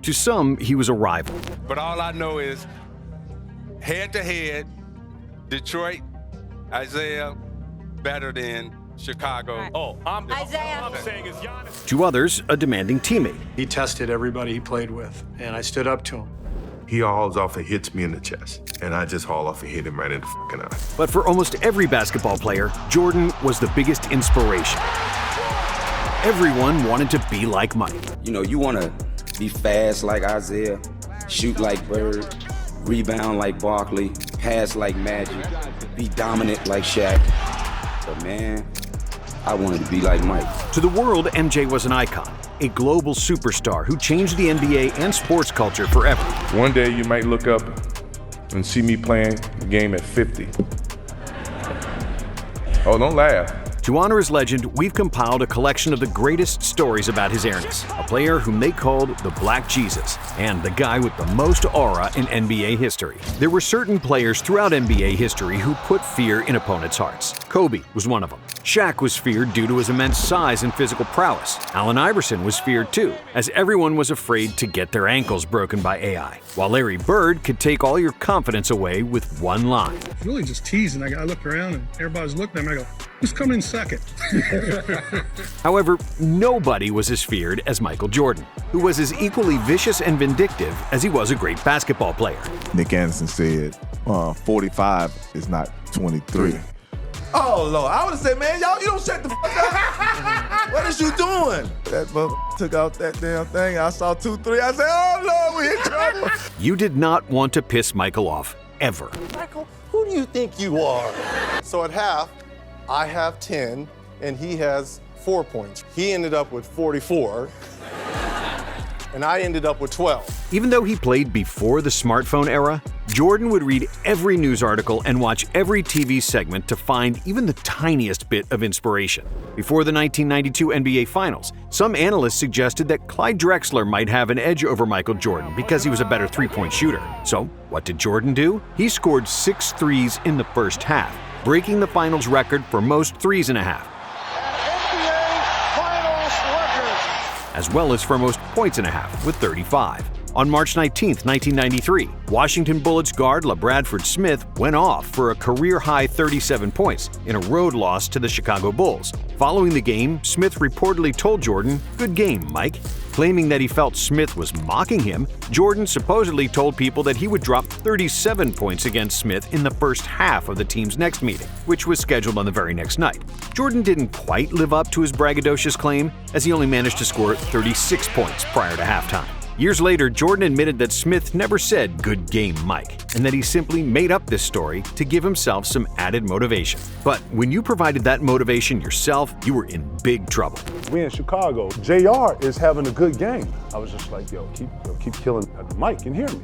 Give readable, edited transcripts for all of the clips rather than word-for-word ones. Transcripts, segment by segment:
To some, he was a rival. But all I know is head-to-head, Detroit, Isaiah, better than Chicago. I'm saying is Giannis. To others, a demanding teammate. He tested everybody he played with, and I stood up to him. He hauls off and hits me in the chest, and I just haul off and hit him right in the fucking eye. But for almost every basketball player, Jordan was the biggest inspiration. Everyone wanted to be like Mike. You know, you want to be fast like Isaiah, shoot like Bird, rebound like Barkley, pass like Magic, be dominant like Shaq. But man, I wanted to be like Mike. To the world, MJ was an icon, a global superstar who changed the NBA and sports culture forever. One day you might look up and see me playing the game at 50. Oh, don't laugh. To honor his legend, we've compiled a collection of the greatest stories about his airness, a player whom they called the Black Jesus, and the guy with the most aura in NBA history. There were certain players throughout NBA history who put fear in opponents' hearts. Kobe was one of them. Shaq was feared due to his immense size and physical prowess. Allen Iverson was feared too, as everyone was afraid to get their ankles broken by AI. While Larry Bird could take all your confidence away with one line. It's really just teasing. I looked around and everybody's looking at me. I go, who's coming in second? However, nobody was as feared as Michael Jordan, who was as equally vicious and vindictive as he was a great basketball player. Nick Anderson said 45 is not 23. Oh, Lord. I would have said, man, y'all, you don't shut the fuck up. What is you doing? That motherfucker took out that damn thing. I saw 2-3. I said, oh, Lord, we in trouble. You did not want to piss Michael off, ever. Michael, who do you think you are? So at half, I have 10, and he has 4 points. He ended up with 44, and I ended up with 12. Even though he played before the smartphone era, Jordan would read every news article and watch every TV segment to find even the tiniest bit of inspiration. Before the 1992 NBA Finals, some analysts suggested that Clyde Drexler might have an edge over Michael Jordan because he was a better three-point shooter. So, what did Jordan do? He scored 6 threes in the first half, breaking the finals record for most threes in a half, as well as for most points in a half with 35. On March 19, 1993, Washington Bullets guard LaBradford Smith went off for a career-high 37 points in a road loss to the Chicago Bulls. Following the game, Smith reportedly told Jordan, "Good game, Mike." Claiming that he felt Smith was mocking him, Jordan supposedly told people that he would drop 37 points against Smith in the first half of the team's next meeting, which was scheduled on the very next night. Jordan didn't quite live up to his braggadocious claim, as he only managed to score 36 points prior to halftime. Years later, Jordan admitted that Smith never said, "Good game, Mike," and that he simply made up this story to give himself some added motivation. But when you provided that motivation yourself, you were in big trouble. We in Chicago, JR is having a good game. I was just like, yo, keep killing Mike can hear me.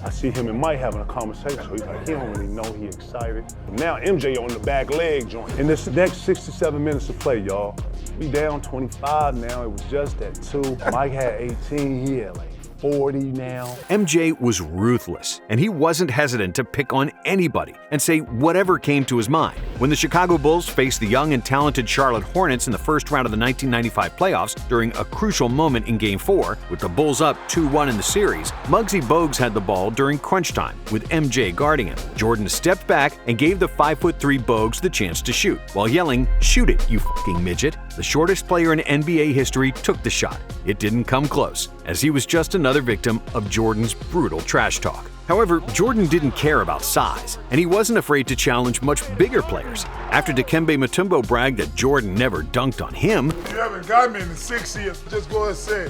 I see him and Mike having a conversation. So he's like, he don't really know he excited. Now MJ on the back leg joint. In this next 67 minutes of play, y'all, we down 25 now. It was just at 2. Mike had 18, he had like 40 now. MJ was ruthless, and he wasn't hesitant to pick on anybody and say whatever came to his mind. When the Chicago Bulls faced the young and talented Charlotte Hornets in the first round of the 1995 playoffs during a crucial moment in Game 4, with the Bulls up 2-1 in the series, Muggsy Bogues had the ball during crunch time, with MJ guarding him. Jordan stepped back and gave the 5'3" Bogues the chance to shoot, while yelling, "Shoot it, you fucking midget." The shortest player in NBA history took the shot. It didn't come close, as he was just another victim of Jordan's brutal trash talk. However, Jordan didn't care about size, and he wasn't afraid to challenge much bigger players. After Dikembe Mutombo bragged that Jordan never dunked on him, You haven't got me in 6 years. Just go and say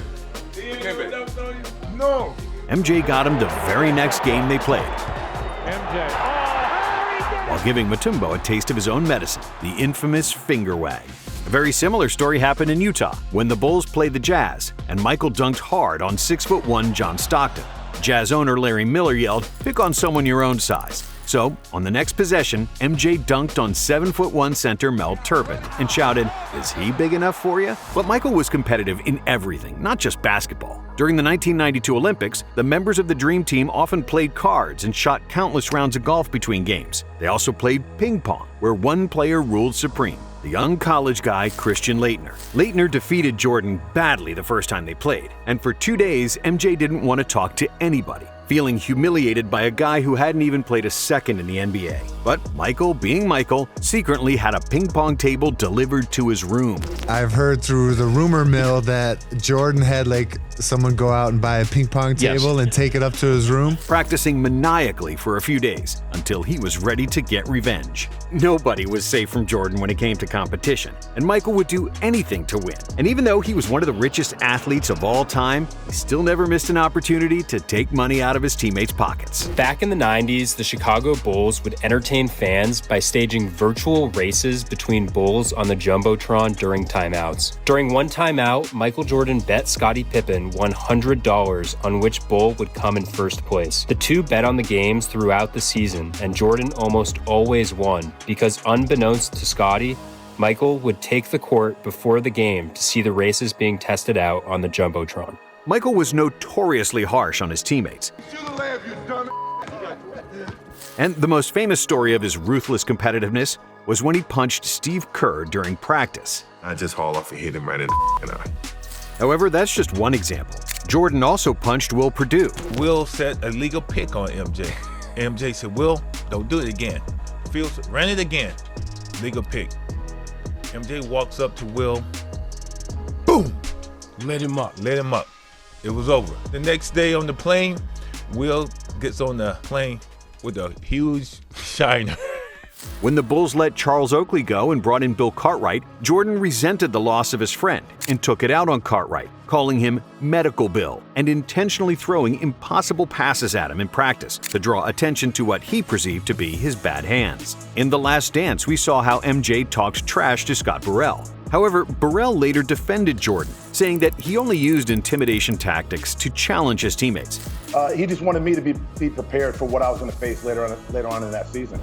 it. No. MJ got him the very next game they played, while giving Mutombo a taste of his own medicine, the infamous finger wag. A very similar story happened in Utah when the Bulls played the Jazz, and Michael dunked hard on 6'1" John Stockton. Jazz owner Larry Miller yelled, "Pick on someone your own size." So, on the next possession, MJ dunked on 7'1" center Mel Turpin and shouted, "Is he big enough for you?" But Michael was competitive in everything, not just basketball. During the 1992 Olympics, the members of the Dream Team often played cards and shot countless rounds of golf between games. They also played ping pong, where one player ruled supreme. the young college guy Christian Laettner. Laettner defeated Jordan badly the first time they played, and for 2 days, MJ didn't want to talk to anybody, feeling humiliated by a guy who hadn't even played a second in the NBA. But Michael, being Michael, secretly had a ping pong table delivered to his room. I've heard through the rumor mill that Jordan had someone go out and buy a ping pong table and take it up to his room. Practicing maniacally for a few days until he was ready to get revenge. Nobody was safe from Jordan when it came to competition, and Michael would do anything to win. And even though he was one of the richest athletes of all time, he still never missed an opportunity to take money out of his teammates' pockets. Back in the 90s, the Chicago Bulls would entertain fans by staging virtual races between Bulls on the Jumbotron during timeouts. During one timeout, Michael Jordan bet Scottie Pippen $100 on which Bull would come in first place. The two bet on the games throughout the season, and Jordan almost always won because, unbeknownst to Scottie, Michael would take the court before the game to see the races being tested out on the Jumbotron. Michael was notoriously harsh on his teammates. And the most famous story of his ruthless competitiveness was when he punched Steve Kerr during practice. I just haul off and hit him right in the eye. However, that's just one example. Jordan also punched Will Perdue. Will set a legal pick on MJ. MJ said, Will, don't do it again. Fields ran it again. Legal pick. MJ walks up to Will. Boom! Let him up. Let him up. It was over. The next day on the plane, Will gets on the plane with a huge shiner. When the Bulls let Charles Oakley go and brought in Bill Cartwright, Jordan resented the loss of his friend and took it out on Cartwright, calling him Medical Bill and intentionally throwing impossible passes at him in practice to draw attention to what he perceived to be his bad hands. In The Last Dance, we saw how MJ talked trash to Scott Burrell. However, Burrell later defended Jordan, saying that he only used intimidation tactics to challenge his teammates. He just wanted me to be prepared for what I was going to face later on in that season.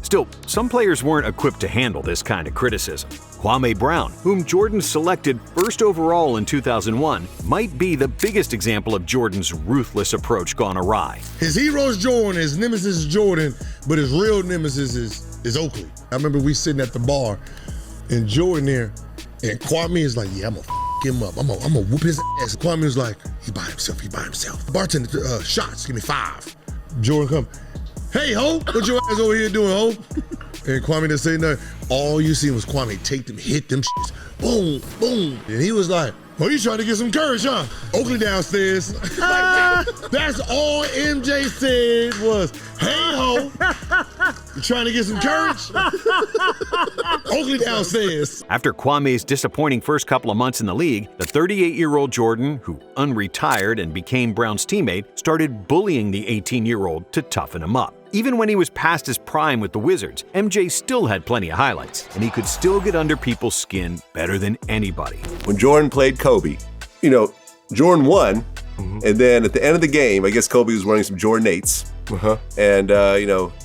Still, some players weren't equipped to handle this kind of criticism. Kwame Brown, whom Jordan selected first overall in 2001, might be the biggest example of Jordan's ruthless approach gone awry. His hero's Jordan, his nemesis is Jordan, but his real nemesis is Oakley. I remember we sitting at the bar and Jordan there, and Kwame is like, yeah, I'm gonna him up. I'm gonna whoop his ass. Kwame was like, he by himself. Bartender, shots, give me 5. Jordan come, hey, ho, what your ass over here doing, ho? And Kwame didn't say nothing. All you see was Kwame take them, hit them shits. Boom, boom. And he was like, oh, you trying to get some courage, huh? Oakley downstairs. That's all MJ said was, hey, ho, you trying to get some courage? Oakley downstairs. After Kwame's disappointing first couple of months in the league, the 38-year-old Jordan, who unretired and became Brown's teammate, started bullying the 18-year-old to toughen him up. Even when he was past his prime with the Wizards, MJ still had plenty of highlights, and he could still get under people's skin better than anybody. When Jordan played Kobe, Jordan won, and then at the end of the game, I guess Kobe was wearing some Jordan 8s. And,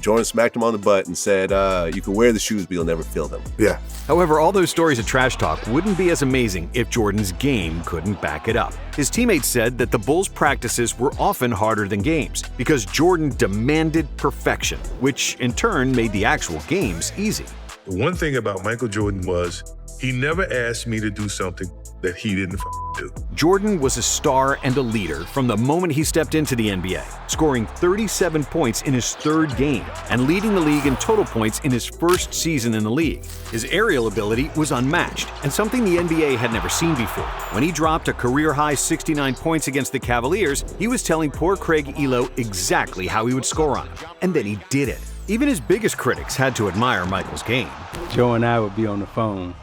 Jordan smacked him on the butt and said, you can wear the shoes, but you'll never feel them. Yeah. However, all those stories of trash talk wouldn't be as amazing if Jordan's game couldn't back it up. His teammates said that the Bulls' practices were often harder than games because Jordan demanded perfection, which in turn made the actual games easy. The one thing about Michael Jordan was he never asked me to do something that he didn't do. Jordan was a star and a leader from the moment he stepped into the NBA, scoring 37 points in his third game and leading the league in total points in his first season in the league. His aerial ability was unmatched and something the NBA had never seen before. When he dropped a career-high 69 points against the Cavaliers, he was telling poor Craig Elo exactly how he would score on him, and then he did it. Even his biggest critics had to admire Michael's game. Joe and I would be on the phone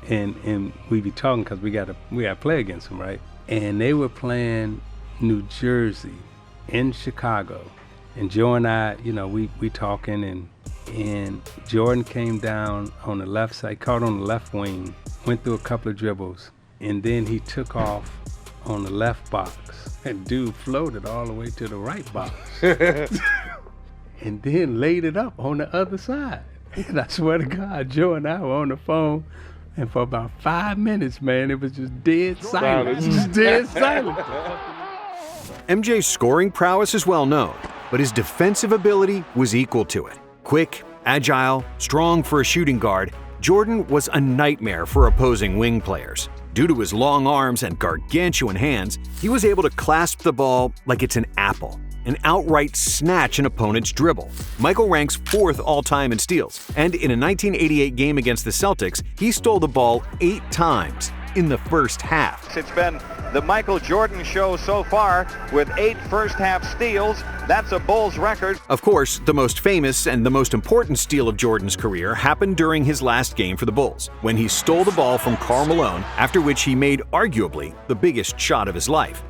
and we'd be talking because we got to play against them, right? And they were playing New Jersey in Chicago. And Joe and I, we talking and Jordan came down on the left side, caught on the left wing, went through a couple of dribbles, and then he took off on the left box. And dude floated all the way to the right box. And then laid it up on the other side. And I swear to God, Joe and I were on the phone, and for about 5 minutes, man, it was just dead silence. Just dead silence. MJ's scoring prowess is well known, but his defensive ability was equal to it. Quick, agile, strong for a shooting guard, Jordan was a nightmare for opposing wing players. Due to his long arms and gargantuan hands, he was able to clasp the ball like it's an apple and outright snatch an opponent's dribble. Michael ranks 4th all-time in steals, and in a 1988 game against the Celtics, he stole the ball 8 times in the first half. It's been the Michael Jordan show so far with 8 first-half steals. That's a Bulls record. Of course, the most famous and the most important steal of Jordan's career happened during his last game for the Bulls, when he stole the ball from Karl Malone, after which he made arguably the biggest shot of his life.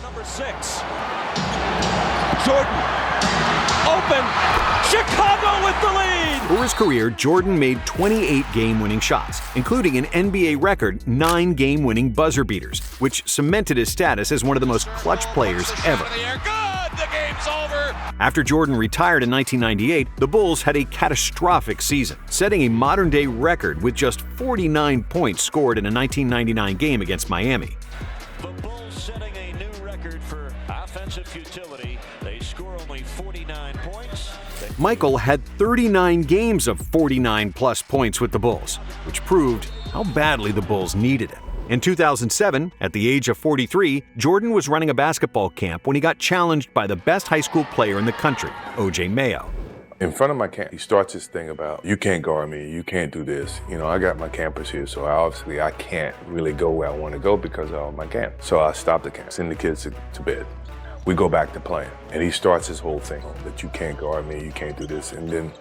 Number 6. Jordan, open, Chicago with the lead! For his career, Jordan made 28 game-winning shots, including an NBA record 9 game-winning buzzer beaters, which cemented his status as one of the most clutch players ever. After Jordan retired in 1998, the Bulls had a catastrophic season, setting a modern-day record with just 49 points scored in a 1999 game against Miami. The Bulls setting a new record for offensive futility. They score only 49 points. Michael had 39 games of 49-plus points with the Bulls, which proved how badly the Bulls needed him. In 2007, at the age of 43, Jordan was running a basketball camp when he got challenged by the best high school player in the country, O.J. Mayo. In front of my camp, he starts this thing about, you can't guard me, you can't do this. You know, I got my campers here, so I can't really go where I want to go because of my camp. So I stop the camp, send the kids to bed. We go back to playing. And he starts his whole thing that you can't guard me, you can't do this. And then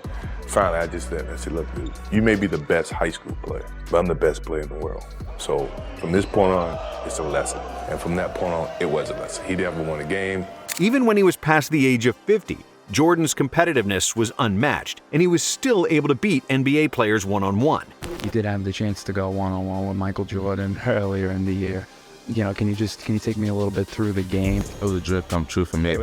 finally I just said, look, dude, you may be the best high school player, but I'm the best player in the world. So from this point on, it's a lesson. And from that point on, it was a lesson. He never won a game. Even when he was past the age of 50, Jordan's competitiveness was unmatched, and he was still able to beat NBA players one-on-one. You did have the chance to go one-on-one with Michael Jordan earlier in the year. You know, can you take me a little bit through the game? It was a dream come true for me.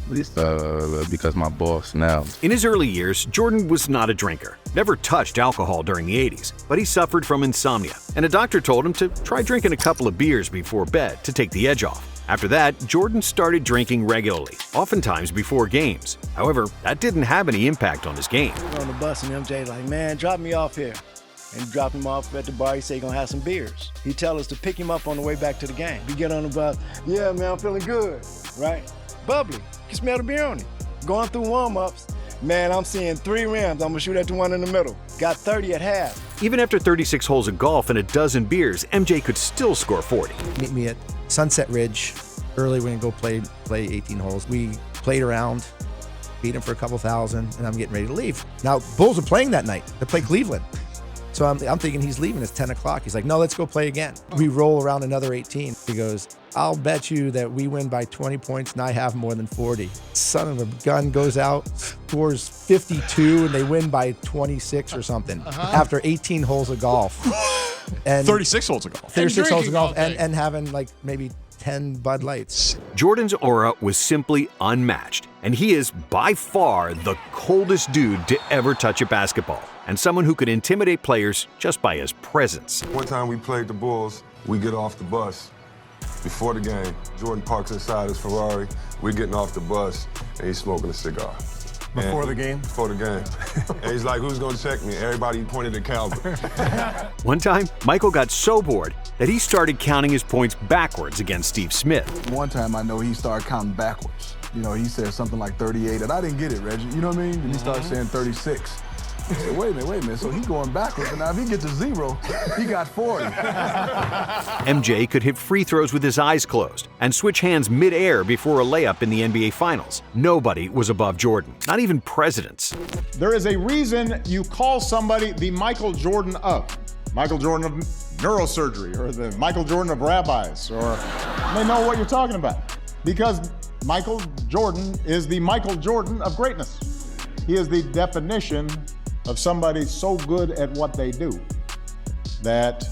Because my boss now. In his early years, Jordan was not a drinker, never touched alcohol during the 80s, but he suffered from insomnia, and a doctor told him to try drinking a couple of beers before bed to take the edge off. After that, Jordan started drinking regularly, oftentimes before games. However, that didn't have any impact on his game. On the bus and MJ like, man, drop me off here. And drop him off at the bar, he say he gonna have some beers. He tell us to pick him up on the way back to the game. We get on the bus, yeah man, I'm feeling good, right? Bubbly, you can smell the beer on him. Going through warm-ups, man, I'm seeing 3 rims, I'm gonna shoot at the one in the middle. Got 30 at half. Even after 36 holes of golf and a dozen beers, MJ could still score 40. Meet me at Sunset Ridge. Early, we're gonna go play 18 holes. We played around, beat him for a couple thousand, and I'm getting ready to leave. Now, Bulls are playing that night. They play Cleveland. So I'm thinking he's leaving, it's 10 o'clock. He's like, no, let's go play again. We roll around another 18. He goes, I'll bet you that we win by 20 points and I have more than 40. Son of a gun goes out, scores 52, and they win by 26 or something after 18 holes of golf. And 36 holes of golf. 36 holes of golf and having like maybe 10 Bud Lights. Jordan's aura was simply unmatched, and he is by far the coldest dude to ever touch a basketball, and someone who could intimidate players just by his presence. One time we played the Bulls, we get off the bus before the game. Jordan parks inside his Ferrari, we're getting off the bus, and he's smoking a cigar. Before the game? Before the game. And he's like, who's gonna check me? Everybody pointed at Calvin. One time, Michael got so bored that he started counting his points backwards against Steve Smith. One time I know he started counting backwards. You know, he said something like 38, and I didn't get it, Reggie. You know what I mean? And he started saying 36. I said, wait a minute. So he's going backwards, and now if he gets to 0, he got 40. MJ could hit free throws with his eyes closed and switch hands mid-air before a layup in the NBA Finals. Nobody was above Jordan, not even presidents. There is a reason you call somebody the Michael Jordan of. Michael Jordan of neurosurgery, or the Michael Jordan of rabbis, or they know what you're talking about. Because Michael Jordan is the Michael Jordan of greatness. He is the definition of somebody so good at what they do that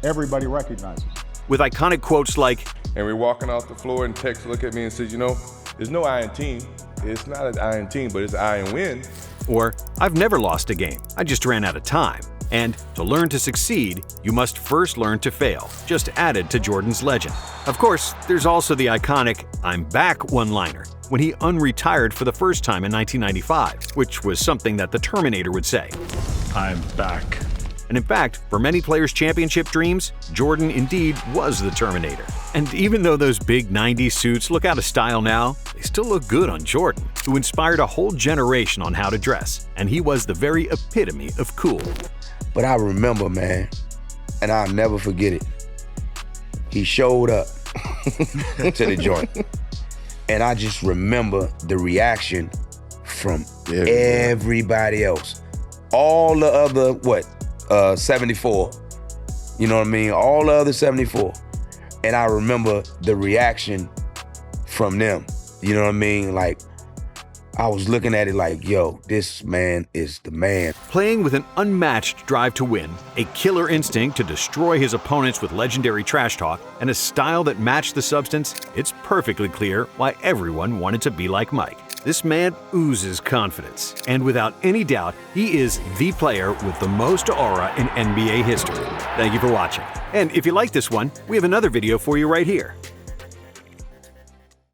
everybody recognizes. With iconic quotes like, and we're walking off the floor and Tex look at me and says, you know, there's no iron team. It's not an iron team, but it's iron win. Or, I've never lost a game. I just ran out of time. And to learn to succeed, you must first learn to fail, just added to Jordan's legend. Of course, there's also the iconic "I'm back" one-liner, when he unretired for the first time in 1995, which was something that the Terminator would say. I'm back. And in fact, for many players' championship dreams, Jordan indeed was the Terminator. And even though those big 90s suits look out of style now, they still look good on Jordan, who inspired a whole generation on how to dress. And he was the very epitome of cool. But I remember, man, and I'll never forget it. He showed up to the joint. And I just remember the reaction from everybody else. All the other, 74. You know what I mean? All the other 74. And I remember the reaction from them. You know what I mean? Like, I was looking at it like, yo, this man is the man. Playing with an unmatched drive to win, a killer instinct to destroy his opponents with legendary trash talk, and a style that matched the substance, it's perfectly clear why everyone wanted to be like Mike. This man oozes confidence, and without any doubt, he is the player with the most aura in NBA history. Thank you for watching. And if you like this one, we have another video for you right here.